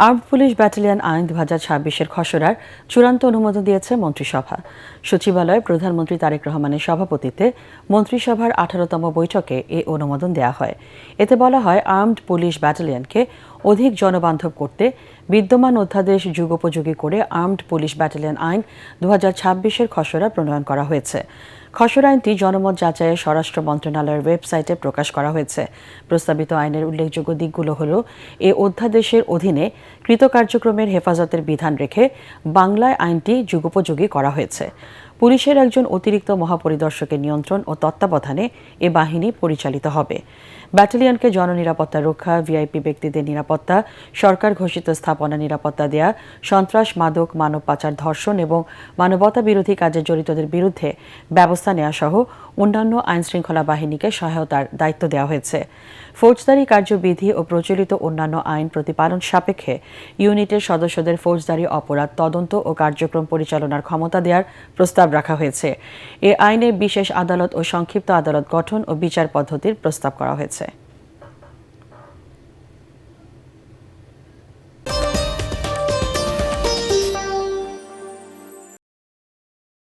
Armed police battalion আইন 2026-এর খসড়ার চূড়ান্ত অনুমোদন দিয়েছে মন্ত্রিসভা। সচিবালয়ে প্রধানমন্ত্রী তারেক রহমানের সভাপতিত্বে মন্ত্রিসভার 18তম বৈঠকে এ অনুমোদন দেওয়া হয়। এতে বলা হয়, আর্মড পুলিশ ব্যাটালিয়নকে অধিক জনবান্ধব করতে বিদ্যমান অধ্যাদেশ যুগোপযোগী করে আর্মড পুলিশ ব্যাটালিয়ন আইন 2026-এর খসড়া প্রণয়ন করা হয়েছে। খসড়া আইনটি জনমত যাচাইয়ে স্বরাষ্ট্র মন্ত্রণালয়ের ওয়েবসাইটে প্রকাশ করা হয়েছে। প্রস্তাবিত আইনের উল্লেখযোগ্য দিকগুলো হল, এ অধ্যাদেশের অধীনে কৃতকার্যক্রমের হেফাজতের বিধান রেখে বাংলায় আইনটি যুগোপযোগী করা হয়েছে। পুলিশের একজন অতিরিক্ত মহাপরিদর্শকের নিয়ন্ত্রণ ও তত্ত্বাবধানে এ বাহিনী পরিচালিত হবে। ব্যাটালিয়নকে জননিরাপত্তা রক্ষা, ভিআইপি ব্যক্তিদের নিরাপত্তা, সরকার ঘোষিত স্থাপনা নিরাপত্তা দেয়া, সন্ত্রাস, মাদক, মানব পাচার, ধর্ষণ এবং মানবতা বিরোধী কাজে জড়িতদের বিরুদ্ধে ব্যবস্থা নেওয়া সহ অন্যান্য আইনশৃঙ্খলা বাহিনীকে সহায়তার দায়িত্ব দেওয়া হয়েছে। ফৌজদারি কার্যবিধি ও প্রচলিত অন্যান্য আইন প্রতিপালন সাপেক্ষে ইউনিটের সদস্যদের ফৌজদারি অপরাধ তদন্ত ও কার্যক্রম পরিচালনার ক্ষমতা দেওয়ার প্রস্তাব রাখা হয়েছে। এ আইনে বিশেষ আদালত ও সংক্ষিপ্ত আদালত গঠন ও বিচার পদ্ধতির প্রস্তাব করা হয়েছে।